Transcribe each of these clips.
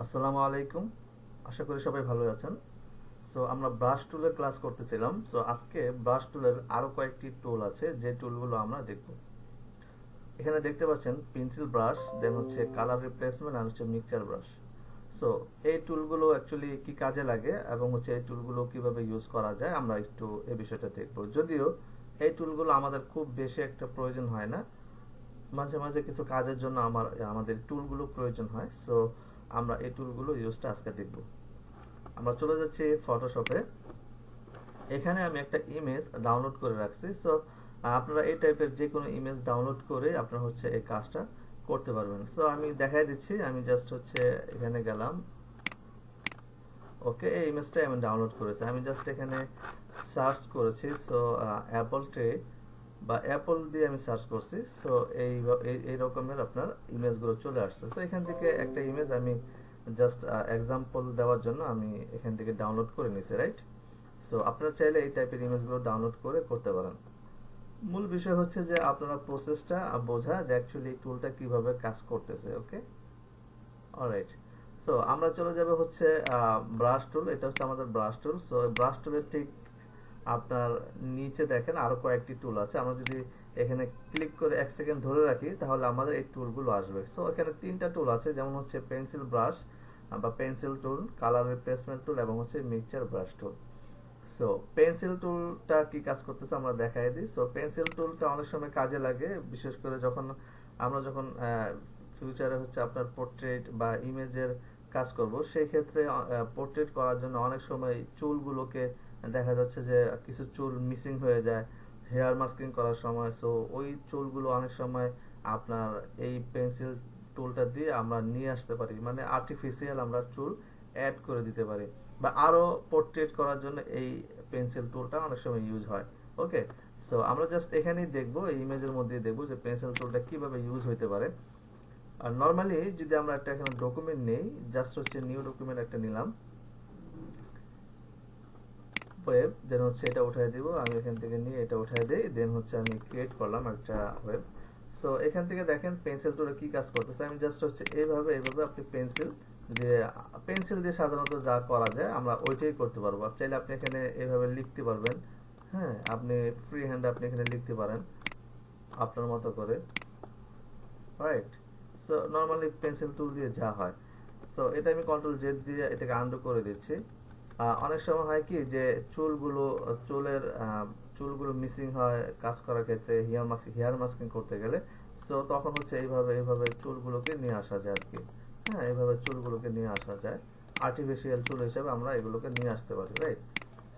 আসসালামু আলাইকুম। আশা করি সবাই ভালো আছেন। সো আমরা ব্রাশ টুলের ক্লাস করতেছিলাম। সো আজকে ব্রাশ টুলের আরো কয়েকটি টুল আছে যে টুলগুলো আমরা দেখব। এখানে দেখতে পাচ্ছেন পেন্সিল ব্রাশ, দেন হচ্ছে কালার রিপ্লেসমেন্ট আর হচ্ছে মিক্সচার ব্রাশ। সো এই টুলগুলো অ্যাকচুয়ালি কি কাজে লাগে এবং হচ্ছে এই টুলগুলো কিভাবে ইউজ করা যায় আমরা একটু এই বিষয়টা দেখব। যদিও এই টুলগুলো আমাদের খুব বেশি একটা প্রয়োজন হয় না, মাঝে মাঝে কিছু কাজের জন্য আমাদের টুলগুলো প্রয়োজন হয়। সো আমরা এই টুলগুলো ইউজটা আজকে দেখব। আমরা চলে যাচ্ছি ফটোশপে। এখানে আমি একটা ইমেজ ডাউনলোড করে রাখছি। সো আপনারা এই টাইপের যে কোনো ইমেজ ডাউনলোড করে আপনারা হচ্ছে এই কাজটা করতে পারবেন। সো আমি দেখাই দিচ্ছি, আমি জাস্ট হচ্ছে এখানে গেলাম। ওকে, এই ইমেজটাই আমি ডাউনলোড করেছি। আমি জাস্ট এখানে সার্চ করেছি। সো অ্যাপল ট্রে বা অ্যাপল দিয়ে আমি সার্চ করছি। সো এই রকমের আপনার ইমেজগুলো চলে আসছে। সো এখান থেকে একটা ইমেজ আমি জাস্ট এক্সাম্পল দেওয়ার জন্য আমি এখান থেকে ডাউনলোড করে নিয়েছি, রাইট? সো আপনারা চাইলে এই টাইপের ইমেজগুলো ডাউনলোড করে করতে পারেন। মূল বিষয় হচ্ছে যে আপনারা প্রসেসটা বোঝা যে অ্যাকচুয়ালি টুলটা কিভাবে কাজ করতেছে। ওকে, অলরাইট। সো আমরা চলে যাব হচ্ছে ব্রাশ টুল। এটা হচ্ছে আমাদের ব্রাশ টুল। সো ব্রাশ টুলের ঠিক আপনার নিচে দেখেন আরো কয়েকটি টুল আছে। আমরা যদি এখানে ক্লিক করে 1 সেকেন্ড ধরে রাখি তাহলে আমাদের এই টুলগুলো আসবে। সো এখানে 3টা টুল আছে, যেমন হচ্ছে পেন্সিল ব্রাশ বা পেন্সিল টুল, কালার রিপ্লেসমেন্ট টুল এবং হচ্ছে মিক্সচার ব্রাশ টুল। সো পেন্সিল টুলটা কি কাজ করতেছে আমরা দেখাই দিই। সো পেন্সিল টুলটা অনেক সময় কাজে লাগে, বিশেষ করে যখন ফিউচারে হচ্ছে আপনার পোর্ট্রেট বা ইমেজের কাজ করব, সেই ক্ষেত্রে পোর্ট্রেট করার জন্য অনেক সময় চুলগুলোকে দেখা যাচ্ছে যে কিছু চুল মিসিং হয়ে যায় হেয়ার মাস্কিং করার সময়। সো ওই চুলগুলো অনেক সময় আপনার এই পেন্সিল টুলটা দিয়ে আমরা নিয়ে আসতে পারি, মানে আর্টিফিশিয়াল আমরা চুল অ্যাড করে দিতে পারি, বা আরো পোর্ট্রেট করার জন্য এই পেন্সিল টুলটা অনেক সময় ইউজ হয়। ওকে, সো আমরা জাস্ট এখানেই দেখবো, এই ইমেজের মধ্যে দেখবো যে পেন্সিল টুলটা কিভাবে ইউজ হইতে পারে। আর নরমালি যদি আমরা একটা এখানে ডকুমেন্ট নেই, জাস্ট হচ্ছে নিউ ডকুমেন্ট একটা নিলাম, ওয়েব, দেন হচ্ছে এটা উঠাই দিব। আমি এখান থেকে নিয়ে এটা উঠাই দেই, দেন হচ্ছে আমি ক্রিয়েট করলাম একটা ওয়েব। সো এখান থেকে দেখেন পেন্সিল টুলে কি কাজ করতেছে। আমি জাস্ট হচ্ছে এইভাবে আপনি পেন্সিল দিয়ে সাধারণত যা করা যায় আমরা ওইটাই করতে পারবো। আর চাইলে আপনি এখানে এইভাবে লিখতে পারবেন। হ্যাঁ, আপনি ফ্রি হ্যান্ড আপনি এখানে লিখতে পারেন আপনার মতো করে, রাইট? সো নর্মালি পেন্সিল টুল দিয়ে যা হয়। সো এটা আমি কন্ট্রোল জেড দিয়ে এটাকে আন্ডু করে দিচ্ছি। অনেক সময় হয় কি যে চুলের চুলগুলো মিসিং হয় কাজ করার ক্ষেত্রে, হেয়ার মাস্কিং করতে গেলে। সো তখন হচ্ছে এইভাবে চুলগুলোকে নিয়ে আসা যায় আর কি। হ্যাঁ, এইভাবে চুলগুলোকে নিয়ে আসা যায়, আর্টিফিশিয়াল চুল হিসেবে আমরা এগুলোকে নিয়ে আসতে পারি, রাইট?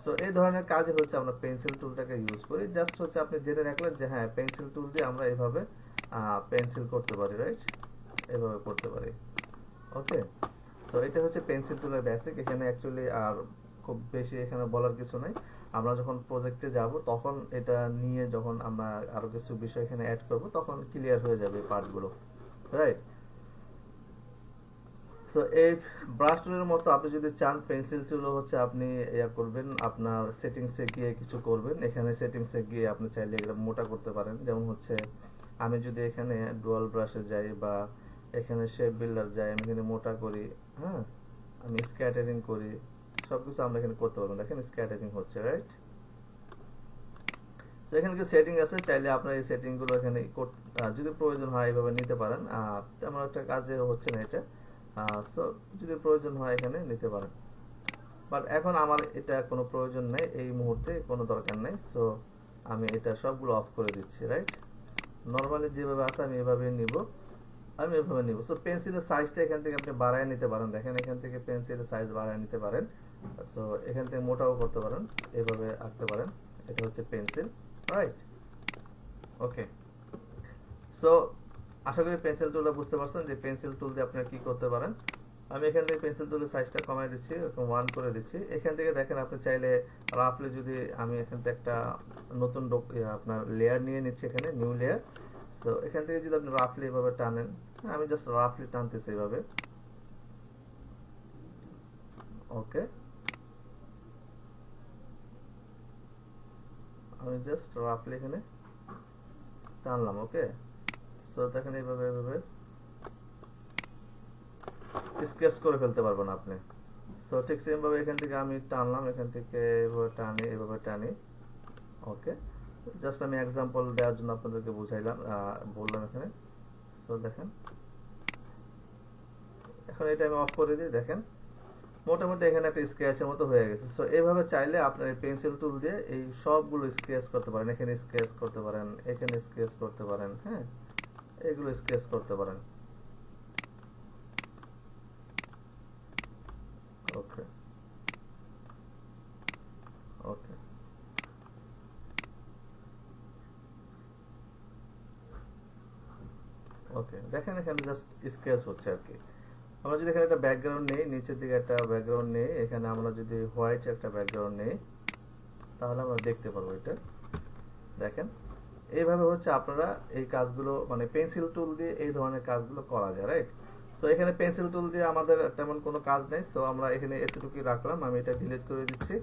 সো এই ধরনের কাজে হচ্ছে আমরা পেন্সিল টুলটাকে ইউজ করি। জাস্ট হচ্ছে আপনি জেনে রাখলেন যে হ্যাঁ, পেন্সিল টুল দিয়ে আমরা এইভাবে পেন্সিল করতে পারি, রাইট? এভাবে করতে পারি। ওকে, সো এটা হচ্ছে পেন্সিল টুলের বেসিক। এখানে অ্যাকচুয়ালি আর খুব বেশি এখানে বলার কিছু নাই। আমরা যখন প্রজেক্টে যাব তখন এটা নিয়ে যখন আমরা আরো কিছু বিষয় এখানে অ্যাড করব তখন ক্লিয়ার হয়ে যাবে পার্টগুলো, রাইট? সো এই ব্রাশ টুলের মতো আপনি যদি চান পেন্সিল টুলও হচ্ছে আপনি ইয়া করবেন, আপনার সেটিংসে গিয়ে কিছু করবেন। এখানে সেটিংসে গিয়ে আপনি চাইলে এটা মোটা করতে পারেন। যেমন হচ্ছে আমি যদি এখানে ডুয়াল ব্রাশে যাই বা এখানে শেপ বিল্ডার যাই, আমি এখানে মোটা করি, হ্যাঁ, আমি স্ক্যাটারিং করি, সবকিছু আমরা এখানে করতে পারবো। দেখেন স্ক্যাটারিং হচ্ছে, রাইট? তো এখানে কিছু সেটিং আছে, চাইলে আপনার এই সেটিং গুলো এখানে যদি প্রয়োজন হয় এইভাবে নিতে পারেন। তেমন একটা কাজে হচ্ছে না এটা। সো যদি প্রয়োজন হয় এখানে নিতে পারেন, বাট এখন আমার এটা কোনো প্রয়োজন নেই, এই মুহূর্তে কোনো দরকার নেই। সো আমি এটা সবগুলো অফ করে দিচ্ছি, রাইট? নর্মালি যেভাবে আছে আমি এভাবে নিব। সো পেন্সিলের সাইজটা এখান থেকে আপনি বাড়ায় নিতে পারেন। দেখেন এখান থেকে পেন্সিলের সাইজ বাড়ায় নিতে পারেন। সো এখান থেকে মোটাও করতে পারেন, এভাবে আঁকতে পারেন। এটা হচ্ছে পেন্সিল, রাইট? ওকে, সো আশা করি পেন্সিল টুলটা বুঝতে পারছেন যে পেন্সিল টুল দিয়ে আপনারা কি করতে পারেন। আমি এখান থেকে পেন্সিল টুলের সাইজটা কমাই দিচ্ছি, এরকম 1 করে দিচ্ছি। এখান থেকে দেখেন আপনি চাইলে রাফলি যদি আমি এখান থেকে একটা নতুন আপনার লেয়ার নিয়ে নিচ্ছি, এখানে নিউ লেয়ার। সো এখান থেকে যদি আপনি রাফলি এভাবে টানেন, আমি জাস্ট রাফলি টানতেছি এইভাবে। ওকে, আমি জাস্ট রাফলি এখানে টানলাম। ওকে, সো দেখেন এইভাবে স্কেচ করে ফেলতে পারবেন আপনি। সো ঠিক সেম ভাবে এখান থেকে আমি টানলাম, এখান থেকে এভাবে টানি। ওকে, জাস্ট আমি এক্সাম্পল দেওয়ার জন্য আপনাদেরকে বুঝাইলাম, বললাম এখানে। সো দেখেন, এখন এটা আমি অফ করে দিই। দেখেন মোটামুটি এখানে একটা স্কেচের মতো হয়ে গেছে। সো এইভাবে চাইলে আপনার এই পেন্সিল টুল দিয়ে এই সবগুলো স্কেচ করতে পারেন। এখানে স্কেচ করতে পারেন, এখানে স্কেচ করতে পারেন, হ্যাঁ, এগুলো স্কেচ করতে পারেন। ওকে ওকে ওকে, দেখেন এখানে জাস্ট স্কেচ হচ্ছে আর কি। আমরা যদি এখানে একটা ব্যাকগ্রাউন্ড নেই, নিচের দিকে একটা ব্যাকগ্রাউন্ড নেই, এখানে আমরা যদি হোয়াইট একটা ব্যাকগ্রাউন্ড নেই, তাহলে আমরা দেখতে পারবো এটা। দেখেন এইভাবে হচ্ছে আপনারা এই কাজগুলো মানে পেন্সিল টুল দিয়ে এই ধরনের কাজগুলো করা যায়, রাইট? সো এখানে পেন্সিল টুল দিয়ে আমাদের তেমন কোনো কাজ নেই, সো আমরা এখানে এতটুকুই রাখলাম। আমি এটা ডিলিট করে দিচ্ছি।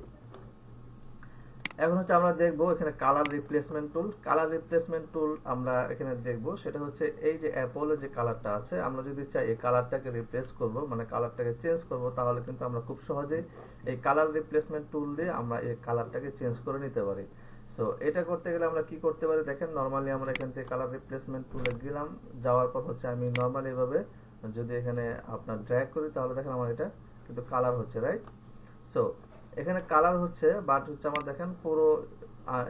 এখন হচ্ছে আমরা দেখবো এখানে কালার রিপ্লেসমেন্ট টুল। কালার রিপ্লেসমেন্ট টুল আমরা এখানে দেখবো, সেটা হচ্ছে এই যে অ্যাপলের যে কালারটা আছে, আমরা যদি চাই এই কালারটাকে রিপ্লেস করব, মানে কালারটাকে চেঞ্জ করব, তাহলে কিন্তু আমরা খুব সহজেই এই কালার রিপ্লেসমেন্ট টুল দিয়ে আমরা এই কালারটাকে চেঞ্জ করে নিতে পারি। সো এটা করতে গেলে আমরা কি করতে পারি, দেখেন নরমালি আমরা এখান থেকে কালার রিপ্লেসমেন্ট টুলে গেলাম, যাওয়ার পর হচ্ছে আমি নরমালি এভাবে যদি এখানে আপনার ড্র্যাগ করি, তাহলে দেখেন আমার এটা কিন্তু কালার হচ্ছে, রাইট? সো এখানে কালার হচ্ছে, বাট হচ্ছে আমার দেখেন পুরো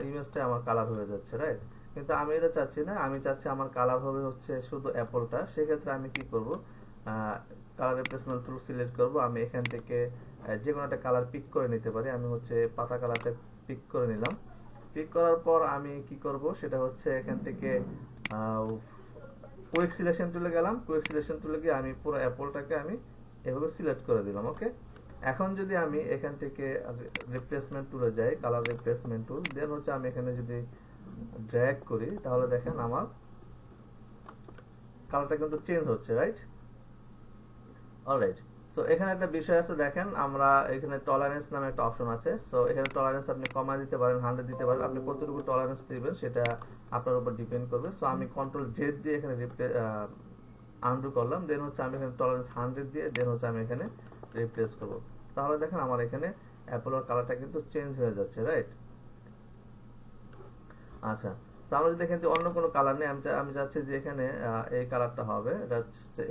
ইমেজটা আমার কালার হয়ে যাচ্ছে, রাইট? কিন্তু আমি এটা চাচ্ছি না, আমি চাচ্ছি আমার কালার হবে হচ্ছে শুধু অ্যাপলটা। সেক্ষেত্রে আমি কি করব, কালার রিপ্লেসমেন্ট টুল সিলেক্ট করব। আমি এখান থেকে যে কোনো একটা কালার পিক করে নিতে পারি। আমি হচ্ছে পাতা কালারটা পিক করে নিলাম। পিক করার পর আমি কি করব, সেটা হচ্ছে এখান থেকে কুইক সিলেকশন টুলে গেলাম। কুইক সিলেকশন টুলে গিয়ে আমি পুরো অ্যাপলটাকে আমি এভাবে সিলেক্ট করে দিলাম। ওকে, এখন যদি আমি এখান থেকে রিপ্লেসমেন্ট টুলে যাই, কালার রিপ্লেসমেন্ট টুল, দেন হচ্ছে আমি এখানে যদি ড্র্যাগ করি, তাহলে দেখেন আমার কালারটা কিন্তু চেঞ্জ হচ্ছে, রাইট? অলরাইট। সো এখানে একটা বিষয় আছে, দেখেন আমরা এখানে টলারেন্স নামে একটা অপশন আছে। সো এখানে টলারেন্স আপনি কমায় দিতে পারেন, 100 দিতে পারেন। আপনি কতটুকু টলারেন্স দিবেন সেটা আপনার উপর ডিপেন্ড করবে। সো আমি কন্ট্রোল জেড দিয়ে এখানে আনডু করলাম, দেন হচ্ছে আমি এখানে টলারেন্স 100 দিয়ে দেন হচ্ছে আমি এখানে রিপ্লেস করব। তাহলে দেখেন আমার এখানে অ্যাপলের কালারটা কিন্তু চেঞ্জ হয়ে যাচ্ছে, রাইট? আচ্ছা, তো আমরা যদি এখানে অন্য কোনো কালার নেই, আমি চাচ্ছি যে এখানে এই কালারটা হবে,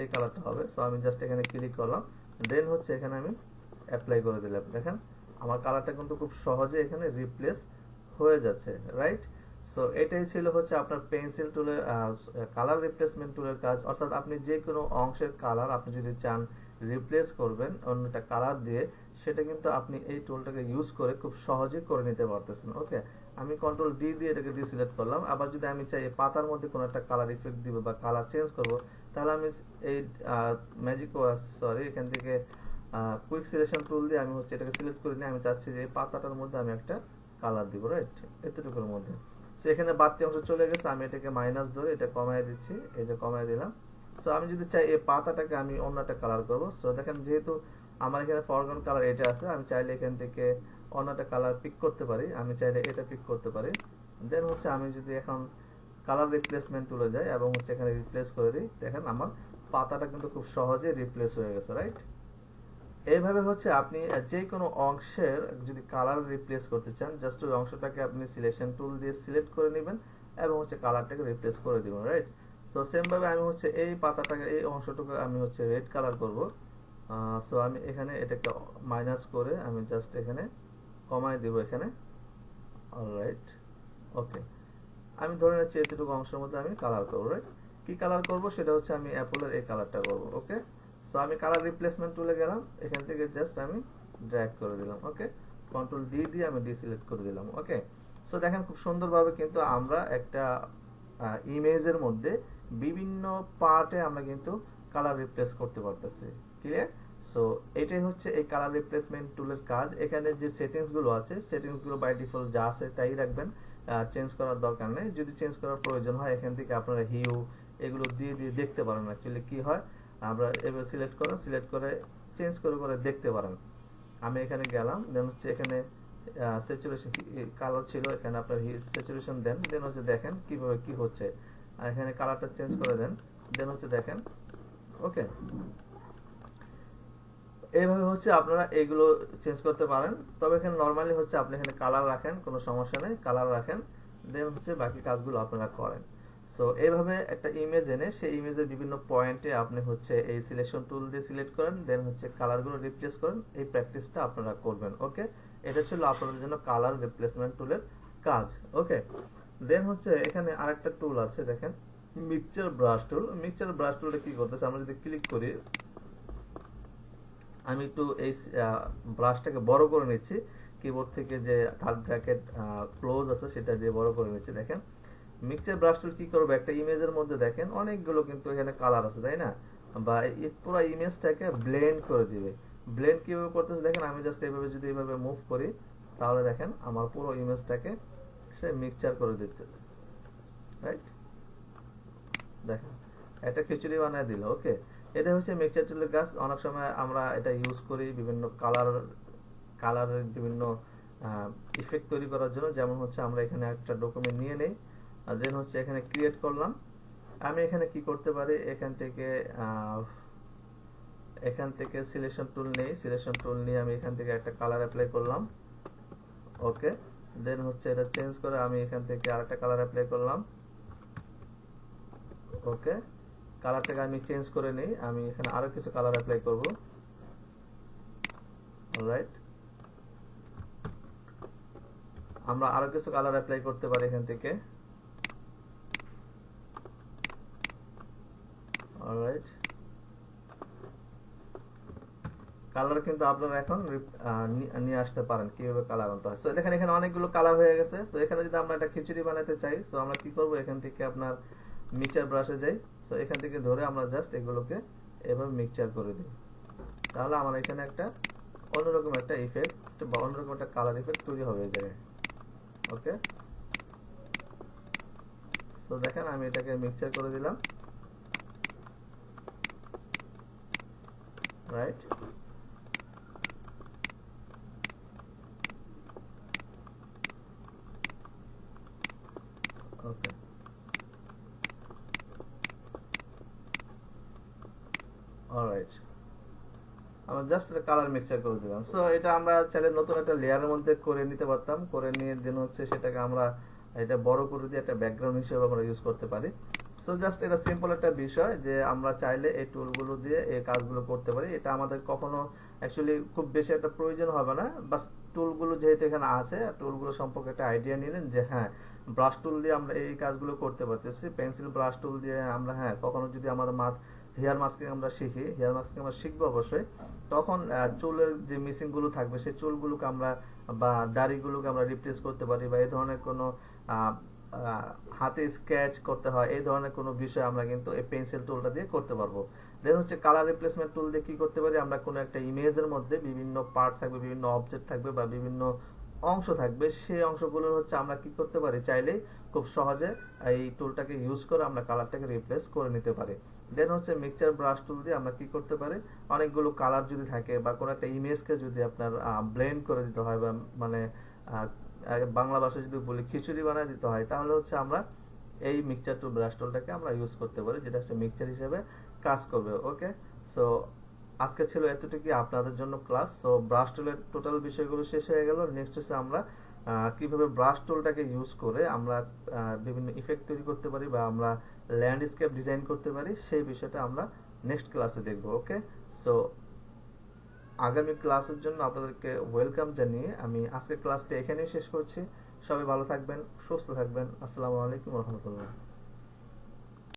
এই কালারটা হবে। সো আমি জাস্ট এখানে ক্লিক করলাম, দেন হচ্ছে এখানে আমি অ্যাপ্লাই করে দিলাম। দেখেন আমার কালারটা কিন্তু খুব সহজে এখানে রিপ্লেস হয়ে যাচ্ছে, রাইট? সো এটাই ছিল হচ্ছে আপনার পেন্সিল টুলের কালার রিপ্লেসমেন্ট টুলের কাজ। অর্থাৎ আপনি যে কোনো অংশের কালার আপনি যদি চান রিপ্লেস করবেন অন্য একটা কালার দিয়ে, সেটা কিন্তু আপনি এই টুলটাকে ইউজ করে খুব সহজেই করে নিতে পারতেছেন। ওকে, আমি কন্ট্রোল ডি দিয়ে এটাকে ডিসিলেক্ট করলাম। আবার যদি আমি চাই এই পাতার মধ্যে কোনো একটা কালার ইফেক্ট দিব বা কালার চেঞ্জ করব, তাহলে আমি এই ম্যাজিক সরি এখান থেকে কুইক সিলেকশন টুল দিয়ে আমি হচ্ছে এটাকে সিলেক্ট করে নিয়ে আমি চাচ্ছি যে এই পাতাটার মধ্যে আমি একটা কালার দিব, রাইট? এতটুকুর মধ্যে। সো এখানে বাড়তি অংশ চলে গেছে, আমি এটাকে মাইনাস ধরে এটা কমায় দিচ্ছি, এই যে কমায় দিলাম। সো আমি যদি চাই এই পাতাটাকে আমি অন্য একটা কালার করব, সো দেখেন যেহেতু আমার এখানে ফরগ্রাউন্ড কালার এটা আছে, আমি চাইলে এখান থেকে অন্য একটা কালার পিক করতে পারি। আমি চাইলে এটা পিক করতে পারি। দেন হচ্ছে আমি যদি এখন কালার রিপ্লেসমেন্ট টুলে যাই এবং হচ্ছে এখানে রিপ্লেস করে দিই, দেখেন আমার পাতাটা কিন্তু খুব সহজে রিপ্লেস হয়ে গেছে, রাইট? এইভাবে হচ্ছে আপনি যে কোনো অংশের যদি কালার রিপ্লেস করতে চান, জাস্ট ওই অংশটাকে আপনি সিলেকশন টুল দিয়ে সিলেক্ট করে নেবেন এবং হচ্ছে কালারটাকে রিপ্লেস করে দিবেন, রাইট? তো সেম ভাবে আমি হচ্ছে এই পাতাটাকে এই অংশটুকু আমি হচ্ছে রেড কালার করব। সো আমি এখানে এটাকে মাইনাস করে আমি জাস্ট এখানে কমায় দিব এখানে। অলরাইট, ওকে, আমি ধরে নিচ্ছি এতটুকু অংশের মধ্যে আমি কালার করব, রাইট? কি কালার করব সেটা হচ্ছে আমি অ্যাপলের এই কালারটা করব। ওকে, সো আমি কালার রিপ্লেসমেন্ট টুলে গেলাম, এখান থেকে জাস্ট আমি ড্র্যাগ করে দিলাম। ওকে, কন্ট্রোল ডি দিয়ে আমি ডিসিলেক্ট করে দিলাম। ওকে, সো দেখেন খুব সুন্দরভাবে কিন্তু আমরা একটা ইমেজের মধ্যে বিভিন্ন পার্টে আমরা কিন্তু কালার রিপ্লেস করতে পারতেছি। ক্লিয়ার? সো এটাই হচ্ছে এই কালার রিপ্লেসমেন্ট টুলের কাজ। এখানে যে সেটিংস গুলো আছে, সেটিংস গুলো বাই ডিফল্ট যা আছে তাই রাখবেন, চেঞ্জ করার দরকার নেই। যদি চেঞ্জ করার প্রয়োজন হয় এখান থেকে আপনারা হিউ এগুলো দিয়ে দিয়ে দেখতে পারেন অ্যাকচুয়ালি কি হয়। আমরা এবার সিলেক্ট করেন, সিলেক্ট করে চেঞ্জ করে করে দেখতে পারেন। আমি এখানে গেলাম, দেন হচ্ছে এখানে স্যাচুরেশন কালার ছিল, এখানে আপনার স্যাচুরেশন দেন, দেন হচ্ছে দেখেন কিভাবে কি হচ্ছে। এখানে কালারটা চেঞ্জ করে দেন, দেন হচ্ছে দেখেন। ওকে, এইভাবে হচ্ছে আপনারা এগুলো চেঞ্জ করতে পারেন। তবে এখানে নর্মালি হচ্ছে আপনি এখানে কালার রাখেন, কোনো সমস্যা নেই, কালার রাখেন, দেন হচ্ছে বাকি কাজগুলো আপনারা করেন। সো এইভাবে একটা ইমেজ এনে সেই ইমেজের বিভিন্ন পয়েন্টে আপনি হচ্ছে এই সিলেকশন টুল দিয়ে সিলেক্ট করেন, দেন হচ্ছে কালারগুলো রিপ্লেস করেন। এই প্র্যাকটিসটা আপনারা করবেন। ওকে, এটা ছিল আপনাদের জন্য কালার রিপ্লেসমেন্ট টুলের কাজ। ওকে, দেন হচ্ছে এখানে আরেকটা টুল আছে, দেখেন মিক্সচার ব্রাশ টুল। মিক্সচার ব্রাশ টুলটা কি করতেছে, আমরা যদি ক্লিক করি, আমি একটু এই ব্রাশটাকে বড় করে নিচ্ছি, কিবোর্ড থেকে যে থার্ড ব্র্যাকেট ক্লোজ আছে সেটা দিয়ে বড় করে নিচ্ছি। দেখেন মিক্সচার ব্রাশ টুল কি করবে, একটা ইমেজের মধ্যে দেখেন অনেকগুলো কিন্তু এখানে কালার আছে, তাই না? বা এই পুরো ইমেজটাকে ব্লেন্ড করে দিবে। ব্লেন্ড কিভাবে করতেছে দেখেন, আমি জাস্ট এইভাবে যদি এইভাবে মুভ করি, তাহলে দেখেন আমার পুরো ইমেজটাকে সে মিক্সচার করে দিচ্ছে, রাইট? দেখেন একটা খিচুড়ি বানিয়ে দিল। ওকে, এটা হচ্ছে মিক্সচার টুলের কাজ। অনেক সময় আমরা এটা ইউজ করি বিভিন্ন কালারের বিভিন্ন ইফেক্ট তৈরি করার জন্য। যেমন হচ্ছে আমরা এখানে একটা ডকুমেন্ট নিয়ে নেই, দেন হচ্ছে এখানে ক্রিয়েট করলাম। আমি এখানে কি করতে পারি, এখান থেকে সিলেকশন টুল নেই, সিলেকশন টুল নিয়ে আমি এখান থেকে একটা কালার অ্যাপ্লাই করলাম। ওকে, দেন হচ্ছে এটা চেঞ্জ করে আমি এখান থেকে আরেকটা কালার অ্যাপ্লাই করলাম। ওকে, কালারটাকে আমি চেঞ্জ করে নিই, আমি এখানে আরো কিছু কালার অ্যাপ্লাই করব। অলরাইট, আমরা আরো কিছু কালার অ্যাপ্লাই করতে পারি এখান থেকে। অলরাইট, কালার কিন্তু আপনারা এখন নিয়ে আসতে পারেন, কিভাবে কালার আনতে হয়। সো দেখেন এখানে অনেকগুলো কালার হয়ে গেছে। সো এখানে যদি আমরা একটা খিচুড়ি বানাতে চাই, সো আমরা কি করব, এখান থেকে আপনার মিক্সচার ব্রাশে যাই। সো এখান থেকে ধরে আমরা জাস্ট এগুলোকে এভাবে মিক্সচার করে দিই, তাহলে আমার এখানে একটা অন্যরকম একটা ইফেক্ট বা অন্যরকম একটা কালার ইফেক্ট তৈরি হবে এই জায়গায়। ওকে, সো দেখেন আমি এটাকে মিক্সচার করে দিলাম, রাইট? ওকে, অলরাইট, আমরা জাস্ট একটা কালার মিক্সচার করে দিলাম। সো এটা আমরা চাইলে নতুন একটা লেয়ারের মধ্যে করে নিতে পারতাম, করে নিয়ে দেন হচ্ছে সেটাকে আমরা এটা বড় করে দিয়ে একটা ব্যাকগ্রাউন্ড হিসেবে আমরা ইউজ করতে পারি। সো জাস্ট এটা সিম্পল একটা বিষয় যে আমরা চাইলে এই টুলগুলো দিয়ে এই কাজগুলো করতে পারি। এটা আমাদের কখনো অ্যাকচুয়ালি খুব বেশি একটা প্রয়োজন হবে না, বাস টুলগুলো যেহেতু এখানে আছে, টুলগুলো সম্পর্কে একটা আইডিয়া নিলেন যে হ্যাঁ, ব্রাশ টুল দিয়ে আমরা এই কাজগুলো করতে পারতেছি। পেন্সিল ব্রাশ টুল দিয়ে আমরা, হ্যাঁ, কখনো যদি আমাদের হেয়ার মাস্কিং আমরা শিখি, হেয়ার মাস্কিং আমরা শিখবো অবশ্যই, তখন চুলের যে মিসিং গুলো থাকবে সেই চুলগুলোকে আমরা বা দাড়িগুলোকে আমরা রিপ্লেস করতে পারি, বা এই ধরনের কোনো হাতে স্কেচ করতে হয়, এই ধরনের কোনো বিষয় আমরা কিন্তু এই পেন্সিল টুলটা দিয়ে করতে পারবো। দেন হচ্ছে কালার রিপ্লেসমেন্ট টুল দিয়ে কি করতে পারি, আমরা কোনো একটা ইমেজের মধ্যে বিভিন্ন পার্ট থাকবে, বিভিন্ন অবজেক্ট থাকবে বা বিভিন্ন অংশ থাকবে, সেই অংশগুলোর হচ্ছে আমরা কি করতে পারি, চাইলেই খুব সহজে এই টুলটাকে ইউজ করে আমরা কালারটাকে রিপ্লেস করে নিতে পারি। দেন হচ্ছে মিক্সচার ব্রাশ টুল দিয়ে আমরা কি করতে পারি, অনেকগুলো কালার যদি থাকে বা কোনো একটা ইমেজকে যদি আপনার ব্লেন্ড করে দিতে হয়, বা মানে বাংলা ভাষায় যদি বলি খিচুড়ি বানায় দিতে হয়, তাহলে হচ্ছে আমরা এই মিক্সচার টুল ব্রাশ টুলটাকে আমরা ইউজ করতে পারি, যেটা হচ্ছে মিক্সচার হিসেবে কাজ করবে। ওকে, সো আজকে ছিল এতটুকুই আপনাদের জন্য ক্লাস। সো ব্রাশ টুলের টোটাল বিষয়গুলো শেষ হয়ে গেল। নেক্সট হচ্ছে আমরা কিভাবে ব্রাশ টুলটাকে ইউজ করে আমরা বিভিন্ন ইফেক্ট তৈরি করতে পারি বা আমরা ল্যান্ডস্কেপ ডিজাইন করতে পারি, সেই বিষয়টা আমরা নেক্সট ক্লাসে দেখব। ওকে, সো আগামী ক্লাসের জন্য আপনাদেরকে ওয়েলকাম জানিয়ে আমি আজকের ক্লাসটা এখানেই শেষ করছি। সবাই ভালো থাকবেন, সুস্থ থাকবেন। আসসালামু আলাইকুম রহমতুল্লাহ।